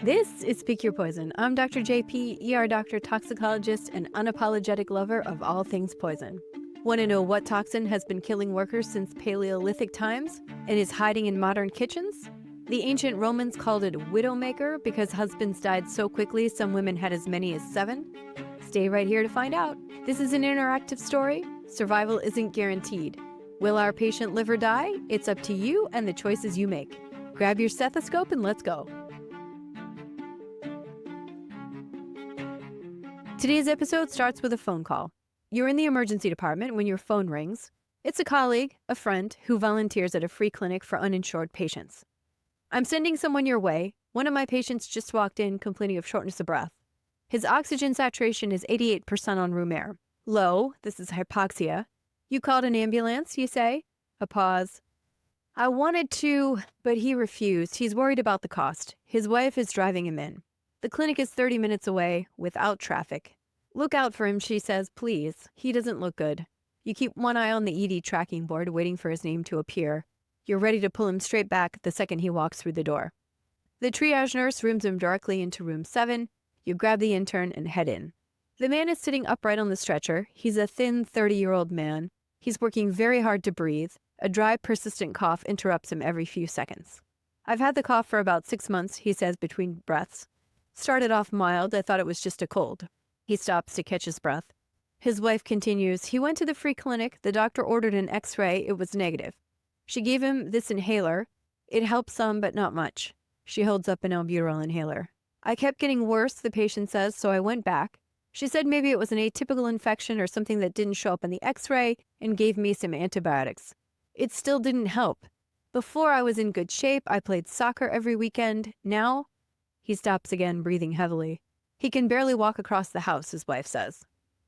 This is Pick Your Poison. I'm Dr. JP, ER doctor, toxicologist, and unapologetic lover of all things poison. Want to know what toxin has been killing workers since Paleolithic times and is hiding in modern kitchens? The ancient Romans called it widowmaker because husbands died so quickly some women had as many as 7. Stay right here to find out. This is an interactive story. Survival isn't guaranteed. Will our patient live or die? It's up to you and the choices you make. Grab your stethoscope and let's go. Today's episode starts with a phone call. You're in the emergency department when your phone rings. It's a colleague, a friend, who volunteers at a free clinic for uninsured patients. I'm sending someone your way. One of my patients just walked in complaining of shortness of breath. His oxygen saturation is 88% on room air. Low, this is hypoxia. You called an ambulance, you say? A pause. I wanted to, but he refused. He's worried about the cost. His wife is driving him in. The clinic is 30 minutes away, without traffic. Look out for him, she says, please. He doesn't look good. You keep one eye on the ED tracking board, waiting for his name to appear. You're ready to pull him straight back the second he walks through the door. The triage nurse rooms him directly into room 7. You grab the intern and head in. The man is sitting upright on the stretcher. He's a thin 30-year-old man. He's working very hard to breathe. A dry, persistent cough interrupts him every few seconds. I've had the cough for about 6 months, he says between breaths. Started off mild. I thought it was just a cold. He stops to catch his breath. His wife continues. He went to the free clinic. The doctor ordered an x-ray. It was negative. She gave him this inhaler. It helped some, but not much. She holds up an albuterol inhaler. I kept getting worse, the patient says, so I went back. She said maybe it was an atypical infection or something that didn't show up in the x-ray and gave me some antibiotics. It still didn't help. Before I was in good shape. I played soccer every weekend. Now... He stops again, breathing heavily. He can barely walk across the house, his wife says.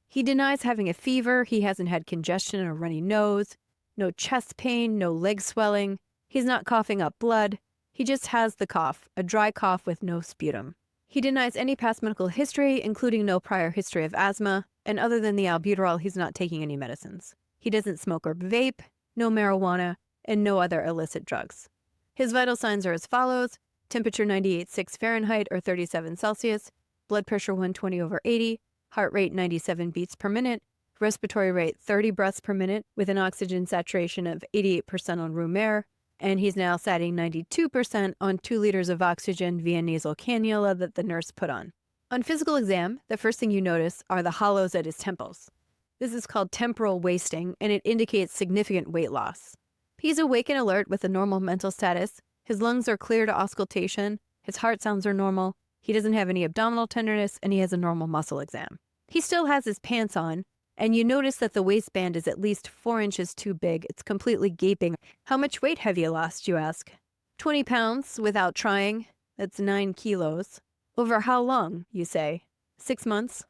He denies having a fever. He hasn't had congestion or runny nose. No chest pain, no leg swelling. He's not coughing up blood. He just has the cough, a dry cough with no sputum. He denies any past medical history, including no prior history of asthma, and other than the albuterol, he's not taking any medicines. He doesn't smoke or vape, no marijuana, and no other illicit drugs. His vital signs are as follows. Temperature 98.6 Fahrenheit or 37 Celsius, blood pressure 120/80, heart rate 97 beats per minute, respiratory rate 30 breaths per minute with an oxygen saturation of 88% on room air, and he's now satting 92% on 2 liters of oxygen via nasal cannula that the nurse put on. On physical exam, the first thing you notice are the hollows at his temples. This is called temporal wasting, and it indicates significant weight loss. He's awake and alert with a normal mental status. His lungs are clear to auscultation, his heart sounds are normal, he doesn't have any abdominal tenderness, and he has a normal muscle exam. He still has his pants on, and you notice that the waistband is at least 4 inches too big. It's completely gaping. How much weight have you lost, you ask? 20 pounds without trying. That's 9 kilos. Over how long, you say? 6 months.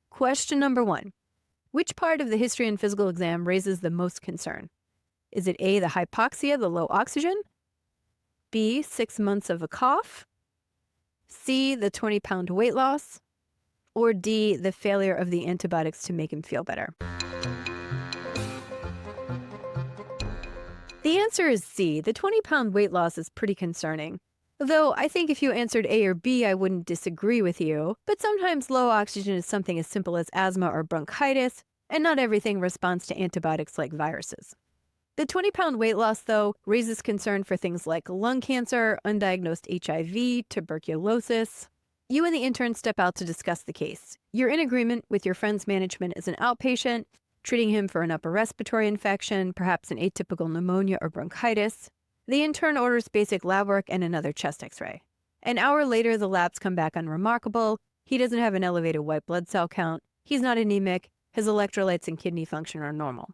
Question number 1. Which part of the history and physical exam raises the most concern? Is it A, the hypoxia, the low oxygen? B, 6 months of a cough? C, the 20-pound weight loss? Or D, the failure of the antibiotics to make him feel better? The answer is C. The 20-pound weight loss is pretty concerning. Though I think if you answered A or B, I wouldn't disagree with you. But sometimes low oxygen is something as simple as asthma or bronchitis, and not everything responds to antibiotics like viruses. The 20-pound weight loss, though, raises concern for things like lung cancer, undiagnosed HIV, tuberculosis. You and the intern step out to discuss the case. You're in agreement with your friend's management as an outpatient, treating him for an upper respiratory infection, perhaps an atypical pneumonia or bronchitis. The intern orders basic lab work and another chest x-ray. An hour later, the labs come back unremarkable. He doesn't have an elevated white blood cell count. He's not anemic. His electrolytes and kidney function are normal.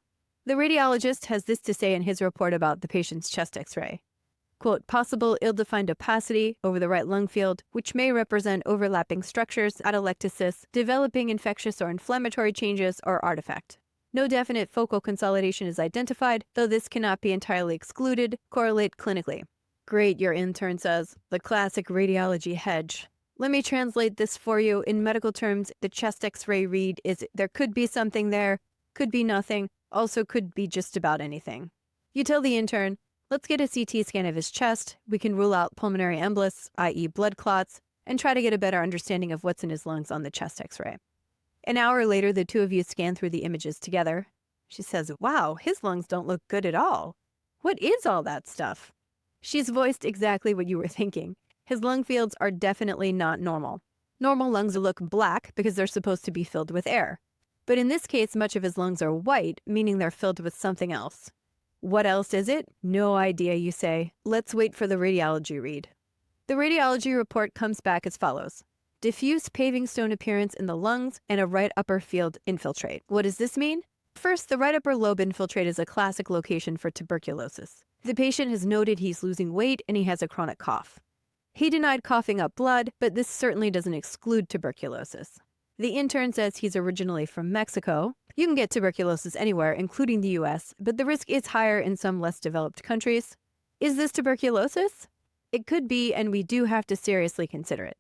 The radiologist has this to say in his report about the patient's chest x-ray. Quote, possible ill-defined opacity over the right lung field, which may represent overlapping structures, atelectasis, developing infectious or inflammatory changes, or artifact. No definite focal consolidation is identified, though this cannot be entirely excluded. Correlate clinically. Great, your intern says. The classic radiology hedge. Let me translate this for you. In medical terms, the chest x-ray read is there could be something there, could be nothing, also could be just about anything. You tell the intern, let's get a CT scan of his chest. We can rule out pulmonary embolus, i.e. blood clots, and try to get a better understanding of what's in his lungs on the chest x-ray. An hour later, the two of you scan through the images together. She says, "Wow, his lungs don't look good at all. What is all that stuff?" She's voiced exactly what you were thinking. His lung fields are definitely not normal. Normal lungs look black because they're supposed to be filled with air. But in this case, much of his lungs are white, meaning they're filled with something else. What else is it? No idea, you say. Let's wait for the radiology read. The radiology report comes back as follows. Diffuse paving stone appearance in the lungs and a right upper field infiltrate. What does this mean? First, the right upper lobe infiltrate is a classic location for tuberculosis. The patient has noted he's losing weight and he has a chronic cough. He denied coughing up blood, but this certainly doesn't exclude tuberculosis. The intern says he's originally from Mexico. You can get tuberculosis anywhere, including the US, but the risk is higher in some less developed countries. Is this tuberculosis? It could be, and we do have to seriously consider it.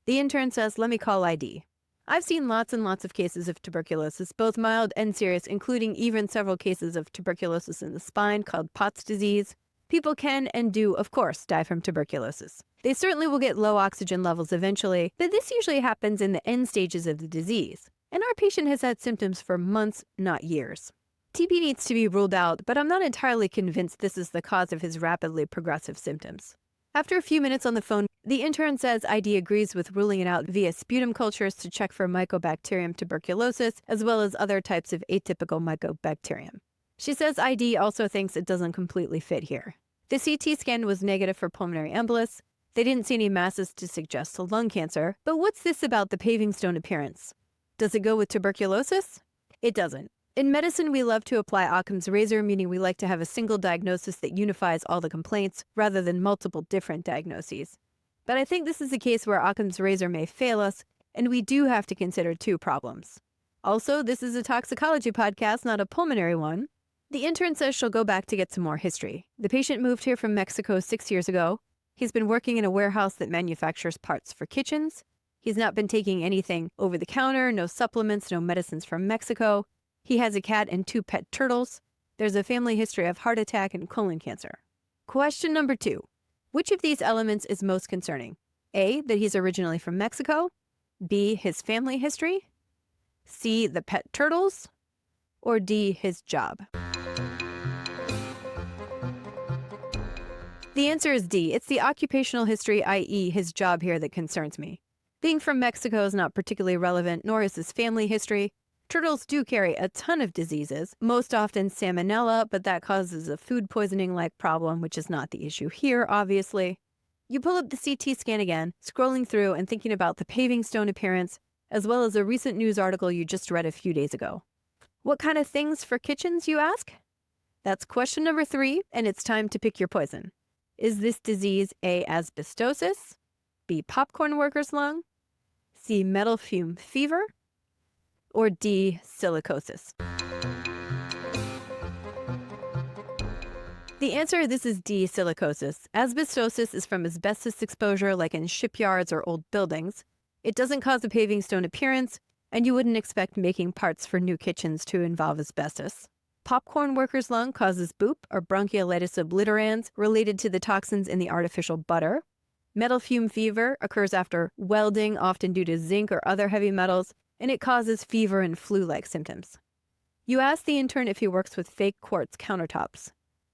The intern says, "Let me call ID." I've seen lots and lots of cases of tuberculosis, both mild and serious, including even several cases of tuberculosis in the spine called Pott's disease. People can and do, of course, die from tuberculosis. They certainly will get low oxygen levels eventually, but this usually happens in the end stages of the disease. And our patient has had symptoms for months, not years. TB needs to be ruled out, but I'm not entirely convinced this is the cause of his rapidly progressive symptoms. After a few minutes on the phone, the intern says ID agrees with ruling it out via sputum cultures to check for Mycobacterium tuberculosis, as well as other types of atypical Mycobacterium. She says ID also thinks it doesn't completely fit here. The CT scan was negative for pulmonary embolus. They didn't see any masses to suggest lung cancer. But what's this about the paving stone appearance? Does it go with tuberculosis? It doesn't. In medicine, we love to apply Occam's razor, meaning we like to have a single diagnosis that unifies all the complaints rather than multiple different diagnoses. But I think this is a case where Occam's razor may fail us, and we do have to consider two problems. Also, this is a toxicology podcast, not a pulmonary one. The intern says she'll go back to get some more history. The patient moved here from Mexico 6 years ago. He's been working in a warehouse that manufactures parts for kitchens. He's not been taking anything over the counter, no supplements, no medicines from Mexico. He has a cat and 2 pet turtles. There's a family history of heart attack and colon cancer. Question number 2. Which of these elements is most concerning? A, that he's originally from Mexico. B, his family history. C, the pet turtles. Or D, his job. The answer is D. It's the occupational history, i.e. his job here, that concerns me. Being from Mexico is not particularly relevant, nor is his family history. Turtles do carry a ton of diseases, most often salmonella, but that causes a food poisoning-like problem, which is not the issue here, obviously. You pull up the CT scan again, scrolling through and thinking about the paving stone appearance, as well as a recent news article you just read a few days ago. What kind of things for kitchens, you ask? That's question number 3, and it's time to pick your poison. Is this disease A, asbestosis, B, popcorn worker's lung, C, metal fume fever, or D, silicosis? The answer, this is D, silicosis. Asbestosis is from asbestos exposure like in shipyards or old buildings. It doesn't cause a paving stone appearance, and you wouldn't expect making parts for new kitchens to involve asbestos. Popcorn worker's lung causes BOOP, or bronchiolitis obliterans, related to the toxins in the artificial butter. Metal fume fever occurs after welding, often due to zinc or other heavy metals, and it causes fever and flu-like symptoms. You ask the intern if he works with fake quartz countertops.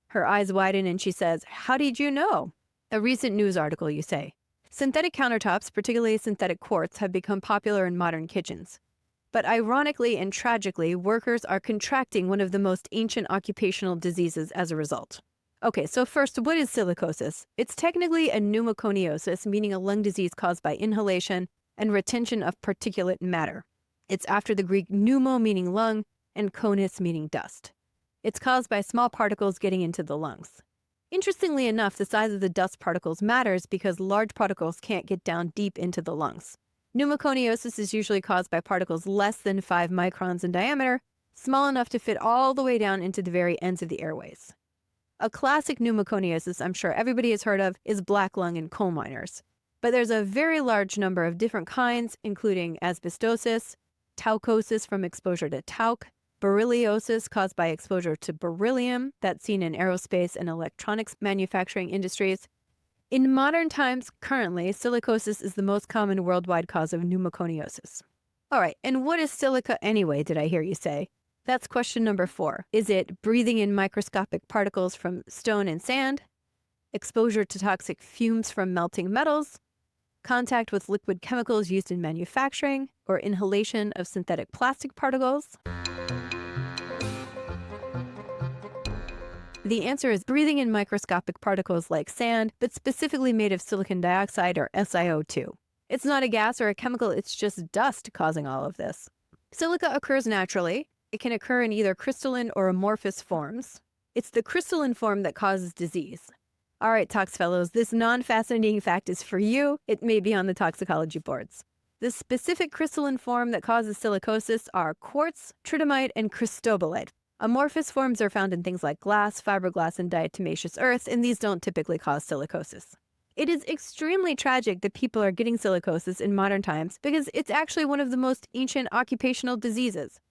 Her eyes widen and she says, "How did you know?" A recent news article, you say. Synthetic countertops, particularly synthetic quartz, have become popular in modern kitchens. But ironically and tragically, workers are contracting one of the most ancient occupational diseases as a result. Okay, so first, what is silicosis? It's technically a pneumoconiosis, meaning a lung disease caused by inhalation and retention of particulate matter. It's after the Greek pneumo, meaning lung, and conis, meaning dust. It's caused by small particles getting into the lungs. Interestingly enough, the size of the dust particles matters because large particles can't get down deep into the lungs. Pneumoconiosis is usually caused by particles less than 5 microns in diameter, small enough to fit all the way down into the very ends of the airways. A classic pneumoconiosis I'm sure everybody has heard of is black lung in coal miners. But there's a very large number of different kinds, including asbestosis, taucosis from exposure to talc, berylliosis caused by exposure to beryllium, that's seen in aerospace and electronics manufacturing industries, In modern times, currently, silicosis is the most common worldwide cause of pneumoconiosis. All right, and what is silica anyway, did I hear you say? That's question number 4. Is it breathing in microscopic particles from stone and sand? Exposure to toxic fumes from melting metals? Contact with liquid chemicals used in manufacturing? Or inhalation of synthetic plastic particles? The answer is breathing in microscopic particles like sand, but specifically made of silicon dioxide or SiO2. It's not a gas or a chemical, it's just dust causing all of this. Silica occurs naturally. It can occur in either crystalline or amorphous forms. It's the crystalline form that causes disease. All right, Tox Fellows, this non-fascinating fact is for you. It may be on the toxicology boards. The specific crystalline form that causes silicosis are quartz, tridymite, and cristobalite. Amorphous forms are found in things like glass, fiberglass, and diatomaceous earths, and these don't typically cause silicosis. It is extremely tragic that people are getting silicosis in modern times because it's actually one of the most ancient occupational diseases.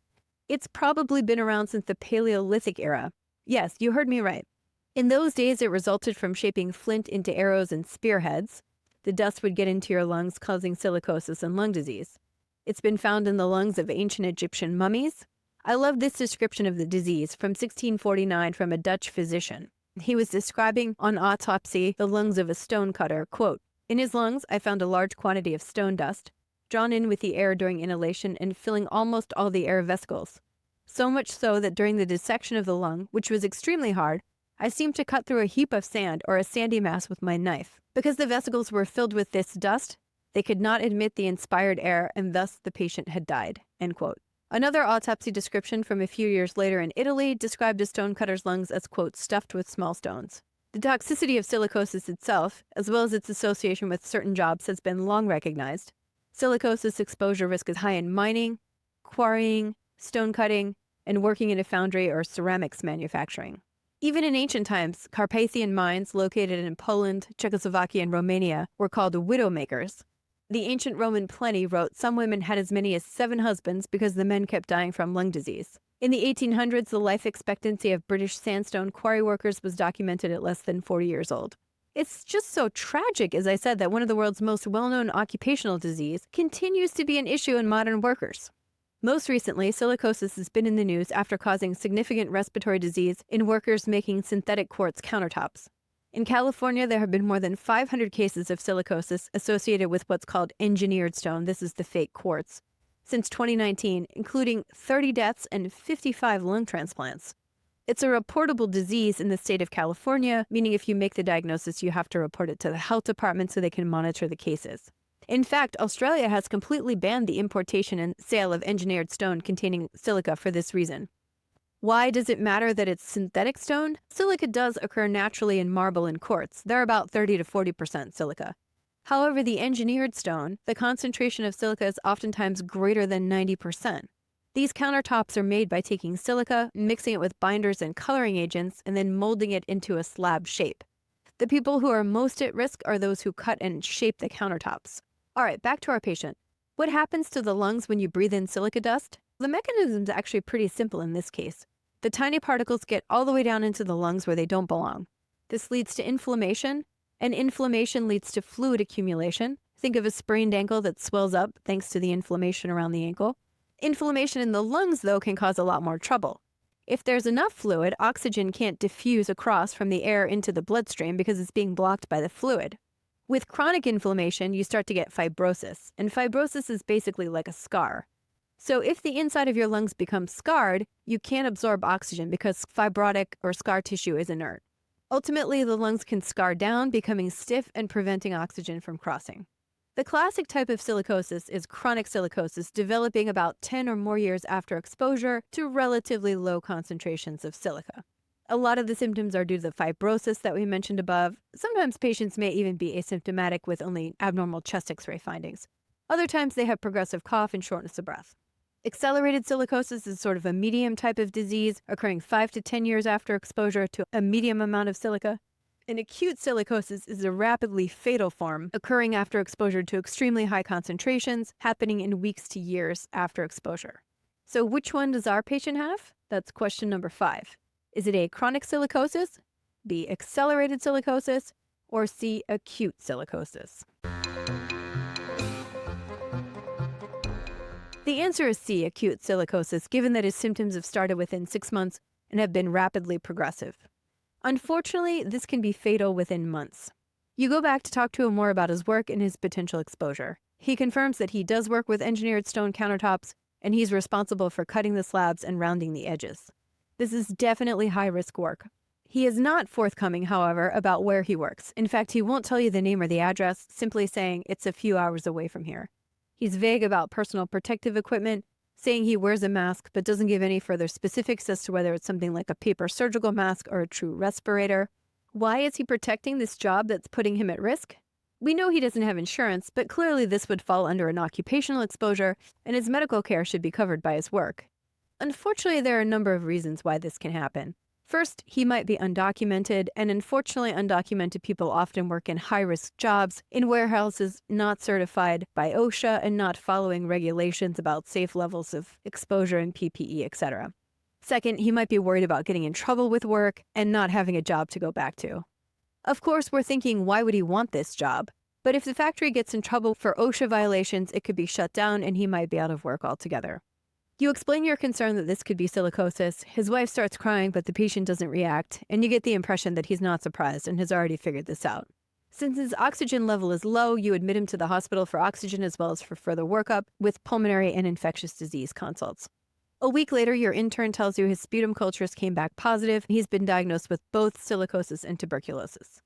It's probably been around since the Paleolithic era. Yes, you heard me right. In those days, it resulted from shaping flint into arrows and spearheads. The dust would get into your lungs, causing silicosis and lung disease. It's been found in the lungs of ancient Egyptian mummies. I love this description of the disease from 1649 from a Dutch physician. He was describing on autopsy the lungs of a stonecutter. Quote, "In his lungs, I found a large quantity of stone dust, drawn in with the air during inhalation and filling almost all the air vesicles. So much so that during the dissection of the lung, which was extremely hard, I seemed to cut through a heap of sand or a sandy mass with my knife. Because the vesicles were filled with this dust, they could not admit the inspired air, and thus the patient had died." End quote. Another autopsy description from a few years later in Italy described a stonecutter's lungs as, quote, "stuffed with small stones." The toxicity of silicosis itself, as well as its association with certain jobs, has been long recognized. Silicosis exposure risk is high in mining, quarrying, stone cutting, and working in a foundry or ceramics manufacturing. Even in ancient times, Carpathian mines located in Poland, Czechoslovakia, and Romania were called widowmakers. The ancient Roman Pliny wrote some women had as many as 7 husbands because the men kept dying from lung disease. In the 1800s, the life expectancy of British sandstone quarry workers was documented at less than 40 years old. It's just so tragic, as I said, that one of the world's most well-known occupational disease continues to be an issue in modern workers. Most recently, silicosis has been in the news after causing significant respiratory disease in workers making synthetic quartz countertops. In California, there have been more than 500 cases of silicosis associated with what's called engineered stone. This is the fake quartz. Since 2019, including 30 deaths and 55 lung transplants. It's a reportable disease in the state of California, meaning if you make the diagnosis, you have to report it to the health department so they can monitor the cases. In fact, Australia has completely banned the importation and sale of engineered stone containing silica for this reason. Why does it matter that it's synthetic stone? Silica does occur naturally in marble and quartz. They're about 30 to 40% silica. However, the engineered stone, the concentration of silica is oftentimes greater than 90%. These countertops are made by taking silica, mixing it with binders and coloring agents, and then molding it into a slab shape. The people who are most at risk are those who cut and shape the countertops. All right, back to our patient. What happens to the lungs when you breathe in silica dust? The mechanism is actually pretty simple in this case. The tiny particles get all the way down into the lungs where they don't belong. This leads to inflammation, and inflammation leads to fluid accumulation. Think of a sprained ankle that swells up thanks to the inflammation around the ankle. Inflammation in the lungs, though, can cause a lot more trouble. If there's enough fluid, oxygen can't diffuse across from the air into the bloodstream because it's being blocked by the fluid. With chronic inflammation, you start to get fibrosis, and fibrosis is basically like a scar. So if the inside of your lungs becomes scarred, you can't absorb oxygen because fibrotic or scar tissue is inert. Ultimately, the lungs can scar down, becoming stiff and preventing oxygen from crossing. The classic type of silicosis is chronic silicosis, developing about 10 or more years after exposure to relatively low concentrations of silica. A lot of the symptoms are due to the fibrosis that we mentioned above. Sometimes patients may even be asymptomatic with only abnormal chest X-ray findings. Other times they have progressive cough and shortness of breath. Accelerated silicosis is sort of a medium type of disease, occurring 5 to 10 years after exposure to a medium amount of silica. And acute silicosis is a rapidly fatal form, occurring after exposure to extremely high concentrations, happening in weeks to years after exposure. So which one does our patient have? That's question number 5. Is it A, chronic silicosis, B, accelerated silicosis, or C, acute silicosis? The answer is C, acute silicosis, given that his symptoms have started within 6 months and have been rapidly progressive. Unfortunately, this can be fatal within months. You go back to talk to him more about his work and his potential exposure. He confirms that he does work with engineered stone countertops, and he's responsible for cutting the slabs and rounding the edges. This is definitely high-risk work. He is not forthcoming, however, about where he works. In fact, he won't tell you the name or the address, simply saying it's a few hours away from here. He's vague about personal protective equipment, saying he wears a mask but doesn't give any further specifics as to whether it's something like a paper surgical mask or a true respirator. Why is he protecting this job that's putting him at risk? We know he doesn't have insurance, but clearly this would fall under an occupational exposure, and his medical care should be covered by his work. Unfortunately, there are a number of reasons why this can happen. First, he might be undocumented, and unfortunately, undocumented people often work in high-risk jobs in warehouses not certified by OSHA and not following regulations about safe levels of exposure and PPE, etc. Second, he might be worried about getting in trouble with work and not having a job to go back to. Of course, we're thinking, why would he want this job? But if the factory gets in trouble for OSHA violations, it could be shut down and he might be out of work altogether. You explain your concern that this could be silicosis. His wife starts crying, but the patient doesn't react, and you get the impression that he's not surprised and has already figured this out. Since his oxygen level is low, you admit him to the hospital for oxygen as well as for further workup with pulmonary and infectious disease consults. A week later, your intern tells you his sputum cultures came back positive. He's been diagnosed with both silicosis and tuberculosis.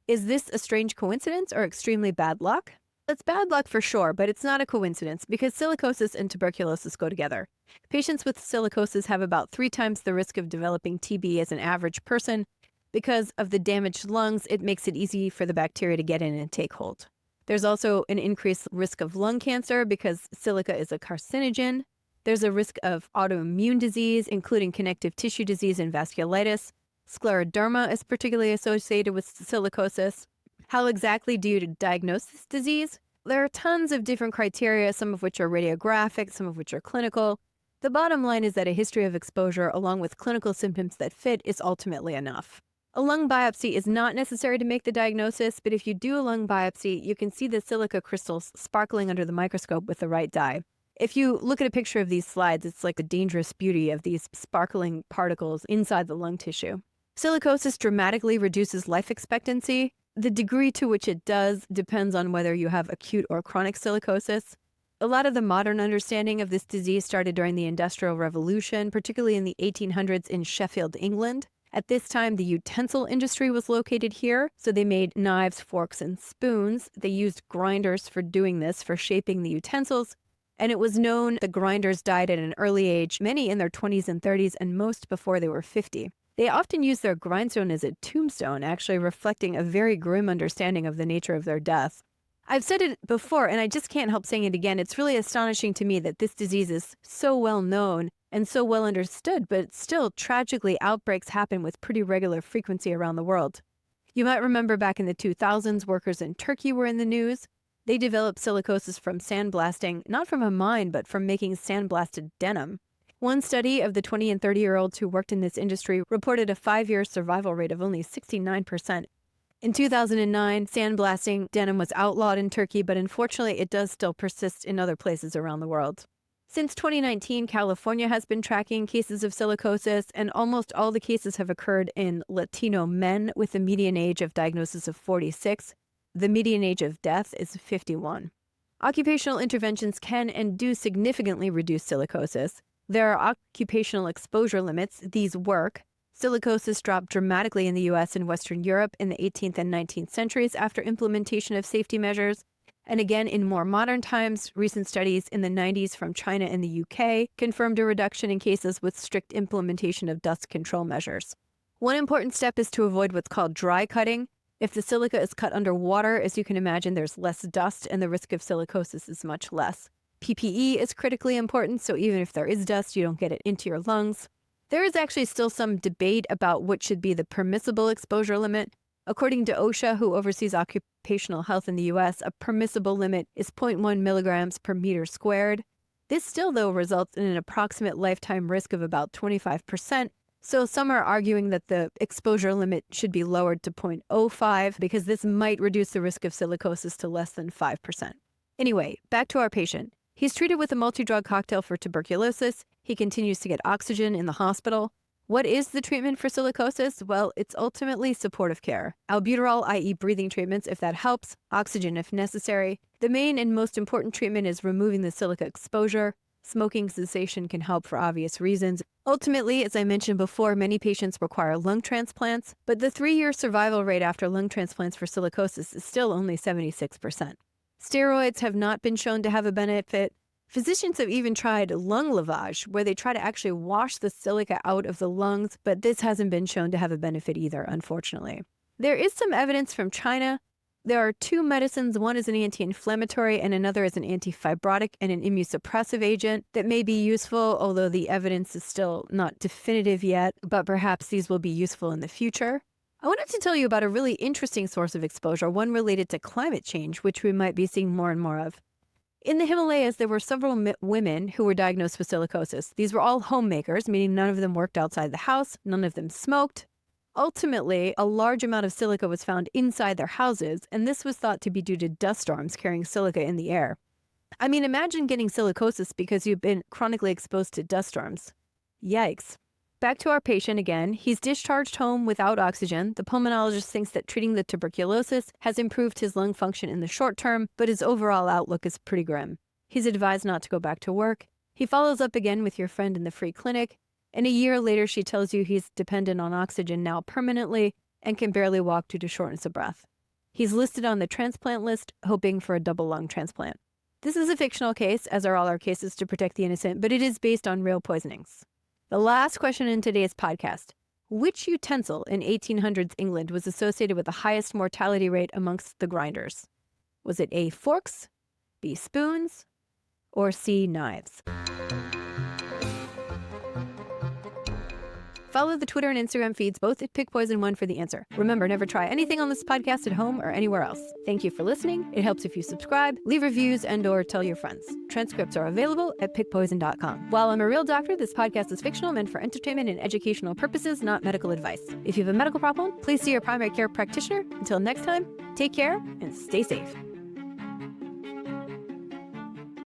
Is this a strange coincidence or extremely bad luck? It's bad luck for sure, but it's not a coincidence because silicosis and tuberculosis go together. Patients with silicosis have about 3 times the risk of developing TB as an average person. Because of the damaged lungs, it makes it easy for the bacteria to get in and take hold. There's also an increased risk of lung cancer because silica is a carcinogen. There's a risk of autoimmune disease, including connective tissue disease and vasculitis. Scleroderma is particularly associated with silicosis. How exactly do you diagnose this disease? There are tons of different criteria, some of which are radiographic, some of which are clinical. The bottom line is that a history of exposure, along with clinical symptoms that fit, is ultimately enough. A lung biopsy is not necessary to make the diagnosis, but if you do a lung biopsy, you can see the silica crystals sparkling under the microscope with the right dye. If you look at a picture of these slides, it's like the dangerous beauty of these sparkling particles inside the lung tissue. Silicosis dramatically reduces life expectancy. The degree to which it does depends on whether you have acute or chronic silicosis. A lot of the modern understanding of this disease started during the Industrial Revolution, particularly in the 1800s in Sheffield, England. At this time, the utensil industry was located here, so they made knives, forks, and spoons. They used grinders for doing this, for shaping the utensils. And it was known the grinders died at an early age, many in their 20s and 30s, and most before they were 50. They often use their grindstone as a tombstone, actually reflecting a very grim understanding of the nature of their death. I've said it before, and I just can't help saying it again. It's really astonishing to me that this disease is so well known and so well understood, but still, tragically, outbreaks happen with pretty regular frequency around the world. You might remember back in the 2000s, workers in Turkey were in the news. They developed silicosis from sandblasting, not from a mine, but from making sandblasted denim. One study of the 20 and 30-year-olds who worked in this industry reported a 5-year survival rate of only 69%. In 2009, sandblasting denim was outlawed in Turkey, but unfortunately it does still persist in other places around the world. Since 2019, California has been tracking cases of silicosis, and almost all the cases have occurred in Latino men with a median age of diagnosis of 46. The median age of death is 51. Occupational interventions can and do significantly reduce silicosis. There are occupational exposure limits. These work. Silicosis dropped dramatically in the U.S. and Western Europe in the 18th and 19th centuries after implementation of safety measures. And again, in more modern times, recent studies in the 90s from China and the UK confirmed a reduction in cases with strict implementation of dust control measures. One important step is to avoid what's called dry cutting. If the silica is cut underwater, as you can imagine, there's less dust and the risk of silicosis is much less. PPE is critically important, so even if there is dust, you don't get it into your lungs. There is actually still some debate about what should be the permissible exposure limit. According to OSHA, who oversees occupational health in the U.S., a permissible limit is 0.1 milligrams per meter squared. This still, though, results in an approximate lifetime risk of about 25%, So some are arguing that the exposure limit should be lowered to 0.05 because this might reduce the risk of silicosis to less than 5%. Anyway, back to our patient. He's treated with a multi-drug cocktail for tuberculosis. He continues to get oxygen in the hospital. What is the treatment for silicosis? Well, it's ultimately supportive care. Albuterol, i.e. breathing treatments if that helps, oxygen if necessary. The main and most important treatment is removing the silica exposure. Smoking cessation can help for obvious reasons. Ultimately, as I mentioned before, many patients require lung transplants, but the 3-year survival rate after lung transplants for silicosis is still only 76%. Steroids have not been shown to have a benefit. Physicians have even tried lung lavage, where they try to actually wash the silica out of the lungs, but this hasn't been shown to have a benefit either, unfortunately. There is some evidence from China. There are 2 medicines. One is an anti-inflammatory and another is an anti-fibrotic and an immunosuppressive agent that may be useful, although the evidence is still not definitive yet, but perhaps these will be useful in the future. I wanted to tell you about a really interesting source of exposure, one related to climate change, which we might be seeing more and more of. In the Himalayas, there were several women who were diagnosed with silicosis. These were all homemakers, meaning none of them worked outside the house, none of them smoked. Ultimately, a large amount of silica was found inside their houses, and this was thought to be due to dust storms carrying silica in the air. I mean, imagine getting silicosis because you've been chronically exposed to dust storms. Yikes. Back to our patient again. He's discharged home without oxygen. The pulmonologist thinks that treating the tuberculosis has improved his lung function in the short term, but his overall outlook is pretty grim. He's advised not to go back to work. He follows up again with your friend in the free clinic, and a year later she tells you he's dependent on oxygen now permanently and can barely walk due to shortness of breath. He's listed on the transplant list, hoping for a double lung transplant. This is a fictional case, as are all our cases to protect the innocent, but it is based on real poisonings. The last question in today's podcast: which utensil in 1800s England was associated with the highest mortality rate amongst the grinders? Was it A, forks, B, spoons, or C, knives? Follow the Twitter and Instagram feeds, both at PickPoison1 for the answer. Remember, never try anything on this podcast at home or anywhere else. Thank you for listening. It helps if you subscribe, leave reviews, and/or tell your friends. Transcripts are available at pickpoison.com. While I'm a real doctor, this podcast is fictional, meant for entertainment and educational purposes, not medical advice. If you have a medical problem, please see your primary care practitioner. Until next time, take care and stay safe.